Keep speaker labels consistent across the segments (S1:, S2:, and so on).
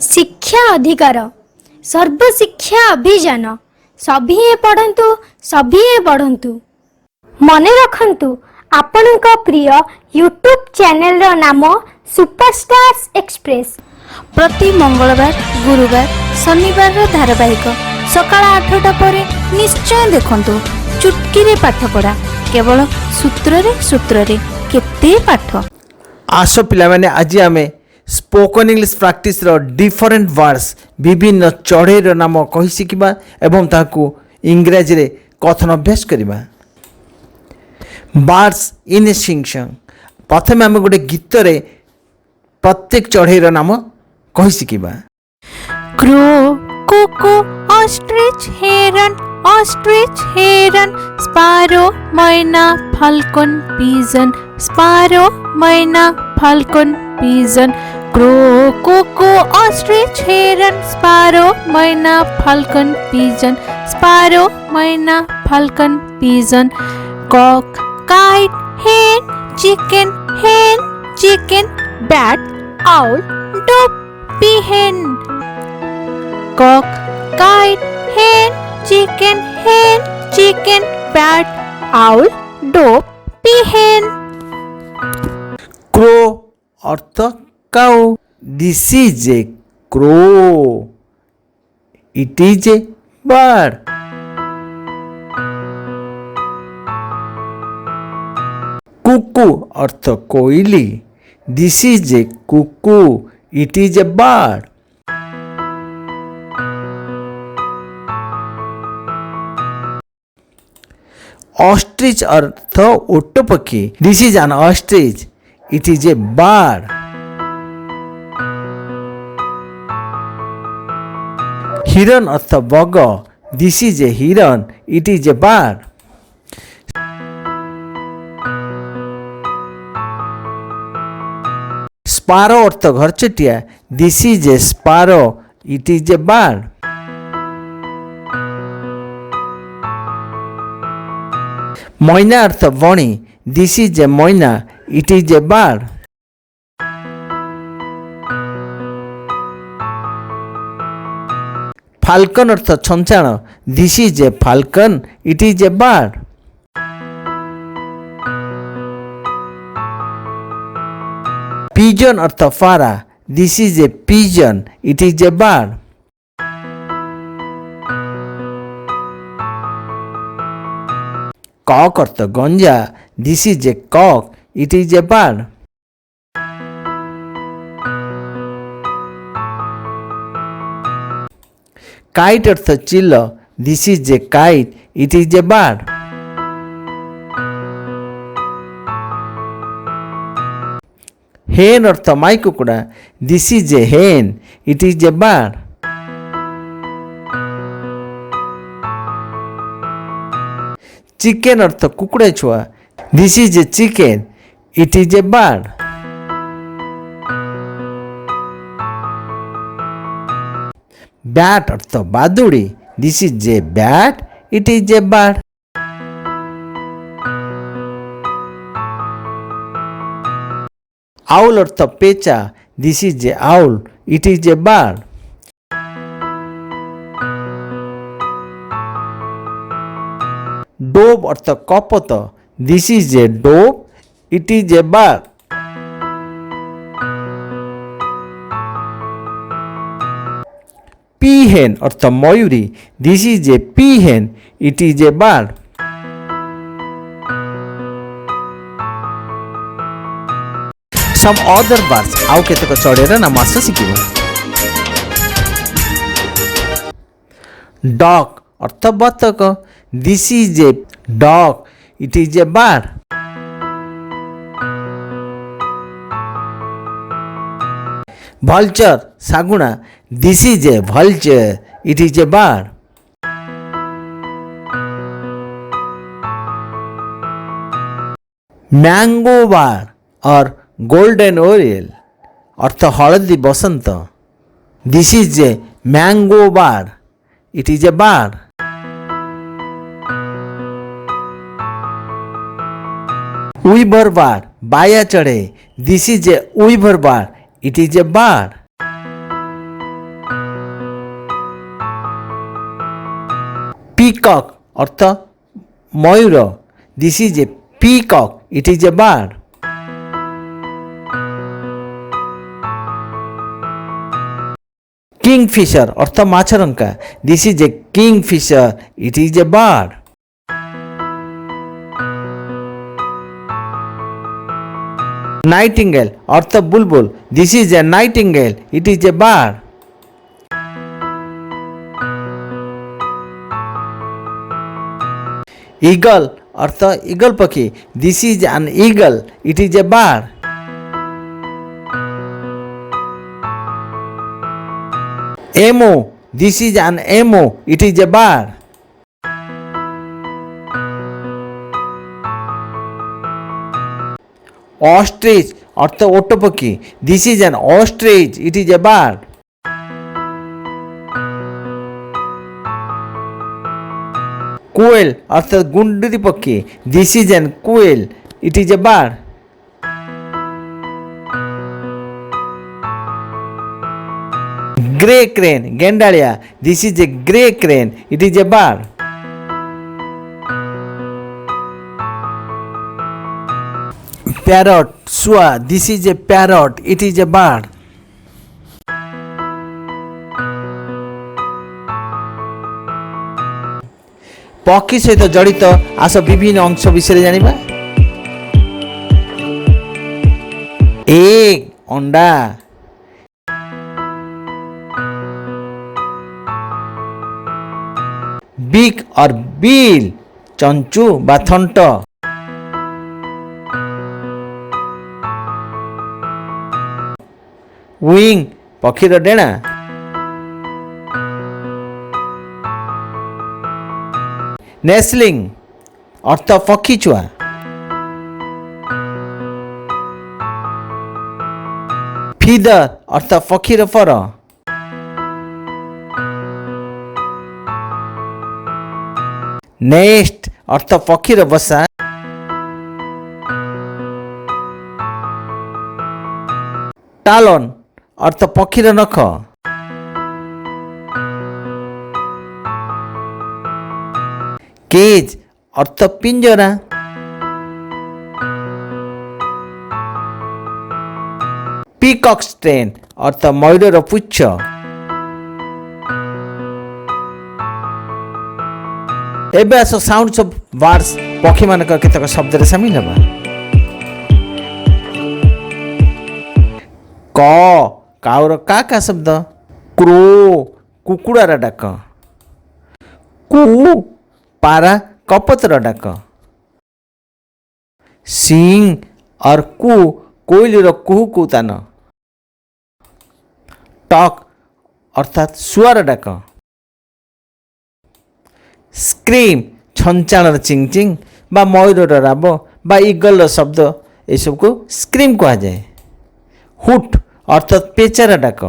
S1: शिक्षा अधिकार सर्व शिक्षा अभियान सभी पढ़ंतु सभी पढ़ंतु। मन रखंतु आपणक प्रिय यूट्यूब चैनल रो नाम सुपरस्टार्स एक्सप्रेस।
S2: प्रति मंगलवार गुरुवार शनिवार धारावाहिक सकाळ 8टा पर निश्चय देखंतु। चुटकी पाठ पढ़ा केवल सूत्र रे केते पाठ।
S3: आस पिला माने आज आमे स्पोकन इंग्लिश प्रैक्टिस रो डिफरेंट वर्ड्स विभिन्न चढ़ेर नाम कहि शिखिबा एवं ताकू इंग्रजी रे कथन अभ्यास करिबा। बर्ड्स इन सिंगसंग प्रथमे आमे गोटे गीत रे प्रत्येक चढ़ेर नाम कहि शिखिबा।
S2: Crow cuckoo ostrich heron sparrow myna falcon pigeon sparrow myna falcon pigeon. Crow cuckoo ostrich heron sparrow myna falcon pigeon sparrow myna falcon pigeon. Cock kite hen chicken bat owl dove peahen। Cock kite hen chicken bat owl dove peahen।
S3: Crow अर्थ काउ। This is a crow, it is a bird. Cuckoo अर्थ कोयली, this is a cuckoo, it is a bird. Ostrich अर्थ ओट पक्षी, this is an ostrich, it is a bird. Heron अर्थ बग, this is a heron, it is a bird. Sparrow अर्थ घरचटिया, this is a sparrow, it is a bird. Myna अर्थ बणी, this is a myna, it is a bird. Falcon अर्थ छंचाण, this is a falcon, it is a bird. Pigeon अर्थ फारा, this is a pigeon, it is a bird. Cock अर्थ गंजा, this is A Kock, it is a bird. Kite अर्थ चिल, this is a kite, it is a bird. Hen अर्थ माई कुकुड़ा, this is a hen, it is a bird. Chicken अर्थ कुकुड़ा छुआ, this is a chicken, it is a bird. Bat अर्थ बादुड़ी, this is a bat, it is a bird. Owl अर्थ पेचा, this is a owl, it is a bird. Dove अर्थ कपत, this is a dove, it is a bird. Peahen अर्थ मयूरी, this is a peahen, it is a bird. Some other birds आउ केतक चढ़ेर नाम आस शिखिबा। डक अर्थ बतक, this is a duck, it is a bird. vulture saguna, this is a vulture, it is a bird. mango bird or golden oriole अर्थ हलदी बसंत, this is a mango bird, it is a bird. weaver bird बाया चढ़े, this is a weaver bird, it is a bird. Peacock ଅର୍ଥ ମୟୂର, this is a peacock, it is a bird. Kingfisher ଅର୍ଥ ମାଛରଙ୍କା, this is a kingfisher, it is a bird. Nightingale ଅର୍ଥ ବୁଲବୁଲ, this is a nightingale, it is a bird. Eagle ଅର୍ଥ eagle ପକ୍ଷୀ, this is an eagle, it is a bird. Emu, this is an emu, it is a bird. Ostrich অর্থ ওট পক্ষী, this is an ostrich, it is a bird. কোয়েল অর্থাৎ গুন্ডুরি পক্ষী, this is an koel, it is a bird. Grey crane গেন্ডালিয়া, this is a grey crane, it is a bird. Parrot, Shua, this is a parrot, it is a bird. ପକ୍ଷୀ ସହିତ ଜଡ଼ିତ ଆସ ବିଭିନ୍ନ ଅଂଶ ବିଷୟରେ ଜାଣିବା। ଏଗ୍ ଅଣ୍ଡା, ବିକ୍ ଅର୍ ବିଲ୍ ଚଞ୍ଚୁ ବା ଥଣ୍ଟ, ୱିଙ୍ଗ ପକ୍ଷୀର ଡେଣା, ନେସ୍ଲିଂ ଅର୍ଥ ପକ୍ଷୀ ଛୁଆ, ଫିଦର ଅର୍ଥ ପକ୍ଷୀର ଫର, ନେଷ୍ଟ ଅର୍ଥ ପକ୍ଷୀର ବସା, ଟାଲନ ଅର୍ଥ ପକ୍ଷୀର ନଖ, କେଜ୍ ଅର୍ଥ ପିଞ୍ଜରା, ପିକକ୍ ଷ୍ଟ୍ରେନ୍ ଅର୍ଥ ମୟୂରର ପୁଚ୍ଛ, ଏବେ ଆସ ସାଉଣ୍ଡସ୍ ଅଫ୍ ବାର୍ଡସ୍ ପକ୍ଷୀମାନଙ୍କର କେତେକ ଶବ୍ଦରେ ସାମିଲ ହେବା। କ କାଉର କା କା ଶବ୍ଦ, କ୍ରୋ କୁକୁଡ଼ାର ଡାକ, କୁ ପାରା କପତର ଡାକ, ସିଂ ଅର୍ କୁ କୋଇଲିର କୁହୁ କୁହୁ ତାନ, ଟକ୍ ଅର୍ଥାତ୍ ଶୁଆର ଡାକ, ସ୍କ୍ରିମ୍ ଛଞ୍ଚାଣର ଚିଂ ଚିଂ ବା ମୟୂରର ରାବ ବା ଇଗଲର ଶବ୍ଦ, ଏସବୁକୁ ସ୍କ୍ରିମ୍ କୁହାଯାଏ। ହୁଟ୍ ଅର୍ଥାତ୍ ପେଚାର ଡାକ,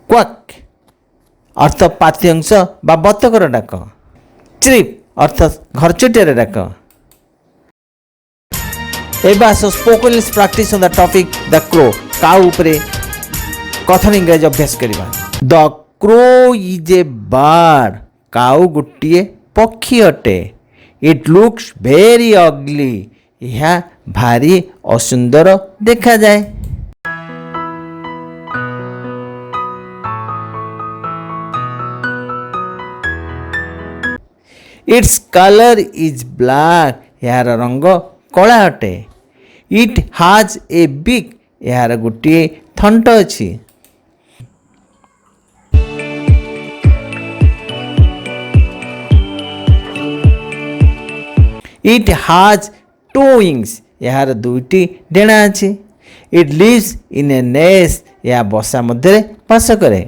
S3: କ୍ୱାକ୍ ଅର୍ଥ ପାତି ଅଂଶ ବା ବତକର ଡାକ, ଚିରିପ୍ ଅର୍ଥାତ୍ ଘରଚଟିଆର ଡାକ। ଏବେ ଆସ spoken English practice on the topic the crow, କାଉ ଉପରେ କଥନ ଇଂରାଜୀ ଅଭ୍ୟାସ କରିବା। The crow is a bird, କାଉ ଗୋଟିଏ ପକ୍ଷୀ ଅଟେ। ଇଟ୍ ଲୁକ୍ସ ଭେରି ଅଗ୍ଲି, ଏହା ଭାରି ଅସୁନ୍ଦର ଦେଖାଯାଏ। ଇଟ୍ସ କଲର୍ ଇଜ୍ ବ୍ଲାକ୍, ଏହାର ରଙ୍ଗ କଳା ଅଟେ। ଇଟ୍ ହାଜ୍ ଏ ବିକ୍, ଏହାର ଗୋଟିଏ ଥଣ୍ଟ ଅଛି। ଇଟ୍ ହାଜ୍ ଟୁ ୱିଙ୍ଗସ୍, ଏହାର ଦୁଇଟି ଡେଣା ଅଛି। ଇଟ୍ ଲିଭ୍ସ ଇନ୍ ଏ ନେଷ୍ଟ, ଏହା ବସା ମଧ୍ୟରେ ବାସ କରେ।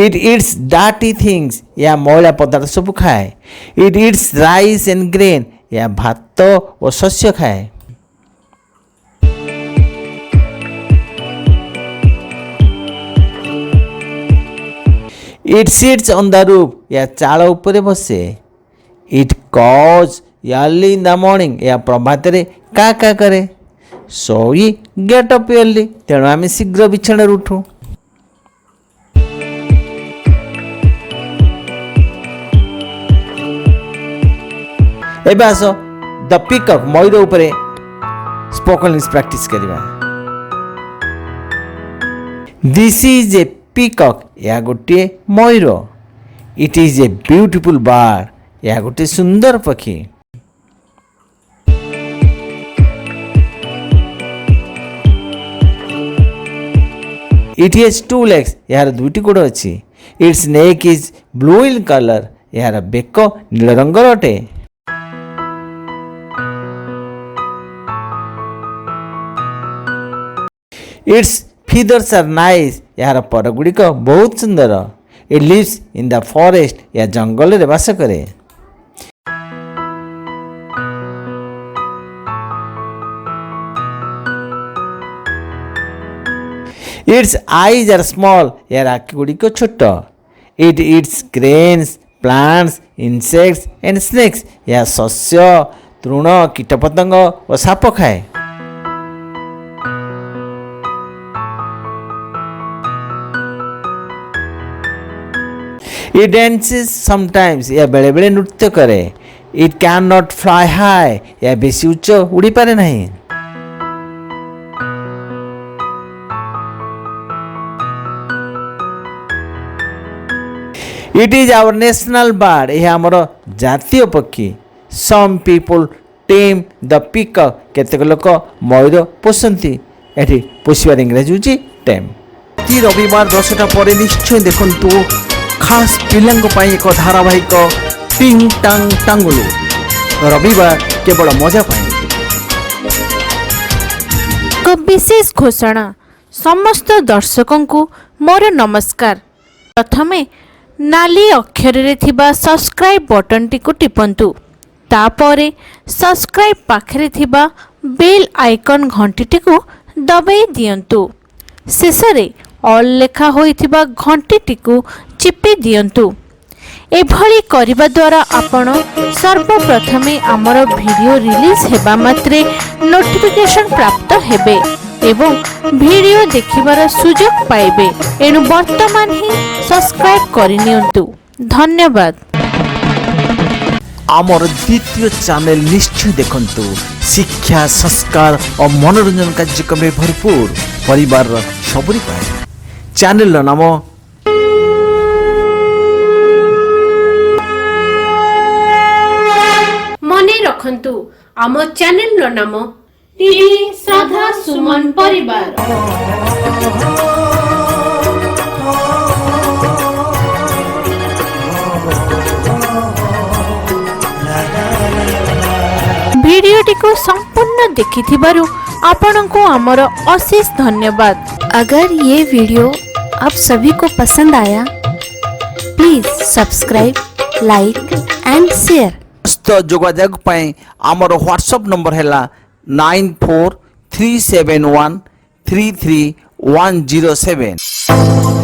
S3: ଇଟ୍ ଇଟ୍ସ ଡାର୍ଟି ଥିଙ୍ଗସ୍, ଏହା ମଇଳା ପଦାର୍ଥ ସବୁ ଖାଏ। It eats rice and grain, ଏହା ଭାତ ଓ ଶସ୍ୟ ଖାଏ। It sits on the roof, ଏହା ଚାଳ ଉପରେ ବସେ। It caws early in the morning, ଏହା ପ୍ରଭାତରେ କା କା କରେ। so we get up early. ତେଣୁ ଆମେ ଶୀଘ୍ର ବିଛଣାରୁ ଉଠୁ। ଏବେ ଆସ ଦ ପିକକ୍ ମୟୂର ଉପରେ ସ୍ପୋକନ୍ ଇଂଲିଶ ପ୍ରାକ୍ଟିସ୍ କରିବା। ଦିସ୍ ଇଜ୍ ଏ ପିକକ୍, ଏହା ଗୋଟିଏ ମୟୂର। It is a beautiful bird, ଏହା ଗୋଟିଏ ସୁନ୍ଦର ପକ୍ଷୀ। It has two legs, ଏହାର ଦୁଇଟି ଗୋଡ଼ ଅଛି। Its neck is blue in color, ଏହାର ବେକ ନୀଳ ରଙ୍ଗର ଅଟେ। Its feathers are nice, ଏହାର ପରଗୁଡ଼ିକ ବହୁତ ସୁନ୍ଦର। It lives in the forest, ଏହା ଜଙ୍ଗଲରେ ବାସ କରେ। Its eyes are small, ଏହାର ଆଖି ଗୁଡ଼ିକ ଛୋଟ। It eats grains, plants, insects and snakes, ଏହା ଶସ୍ୟ, ତୃଣ, କୀଟପତଙ୍ଗ ଓ ସାପ ଖାଏ। It dances sometimes, ଏହା ବେଳେବେଳେ ନୃତ୍ୟ କରେ। It cannot fly high, ଏହା ବେଶୀ ଉଚ୍ଚ ଉଡ଼ିପାରେ ନାହିଁ। It is our national bird, ଏହା ଆମର ଜାତୀୟ ପକ୍ଷୀ। Some people tame the peacock, କେତେକ ଲୋକ ମୟୂର ପୋଷନ୍ତି। ଏଠି ପୋଷିବାର ଇଂରାଜୀ ହେଉଛି ଟେମ୍। ପ୍ରତି ରବିବାର 10ଟା ପରେ ନିଶ୍ଚୟ ଦେଖନ୍ତୁ ଖାସ୍ ପିଲାଙ୍କ ପାଇଁ ଏକ ଧାରାବାହିକ ଟିଙ୍ଗ ଟାଙ୍ଗ ଟାଙ୍ଗୁଲୁ। ରବିବାର କେବଳ ମଜା ପାଇଁ।
S2: ଏକ ବିଶେଷ ଘୋଷଣା। ସମସ୍ତ ଦର୍ଶକଙ୍କୁ ମୋର ନମସ୍କାର। ପ୍ରଥମେ ନାଲି ଅକ୍ଷରରେ ଥିବା ସବସ୍କ୍ରାଇବ୍ ବଟନଟିକୁ ଟିପନ୍ତୁ। ତାପରେ ସବସ୍କ୍ରାଇବ୍ ପାଖରେ ଥିବା ବେଲ୍ ଆଇକନ୍ ଘଣ୍ଟିଟିକୁ ଦବାଇ ଦିଅନ୍ତୁ। ଶେଷରେ ଅଲ୍ ଲେଖା ହୋଇଥିବା ଘଣ୍ଟିଟିକୁ ଚିପି ଦିଅନ୍ତୁ। ଏଭଳି କରିବା ଦ୍ୱାରା ଆପଣ ସର୍ବପ୍ରଥମେ ଆମର ଭିଡ଼ିଓ ରିଲିଜ୍ ହେବା ମାତ୍ରେ ନୋଟିଫିକେସନ୍ ପ୍ରାପ୍ତ ହେବେ ଏବଂ ଭିଡ଼ିଓ ଦେଖିବାର ସୁଯୋଗ ପାଇବେ। ଏଣୁ ବର୍ତ୍ତମାନ ହିଁ ସବସ୍କ୍ରାଇବ୍ କରିନିଅନ୍ତୁ। ଧନ୍ୟବାଦ।
S3: ଆମର ଦ୍ୱିତୀୟ ଚ୍ୟାନେଲ ନିଶ୍ଚୟ ଦେଖନ୍ତୁ। ଶିକ୍ଷା, ସଂସ୍କାର ଓ ମନୋରଞ୍ଜନ କାର୍ଯ୍ୟକ୍ରମରେ ଭରପୁର ପରିବାରର ସବୁରି ପାଇଁ। ଚ୍ୟାନେଲର ନାମ
S1: ମନେ ରଖନ୍ତୁ, ଆମ ଚ୍ୟାନେଲର ନାମ ଟିଭି ଶ୍ରଦ୍ଧା ସୁମନ ପରିବାର।
S2: वीडियोটিକୁ संपूर्ण देखिथिबारु आपनको आमर अशेष धन्यवाद।
S4: अगर ये वीडियो आप सभी को पसंद आया, please subscribe, like and share.
S3: जोगाजोग पाए आमर व्हाट्सएप नंबर है 9437133107।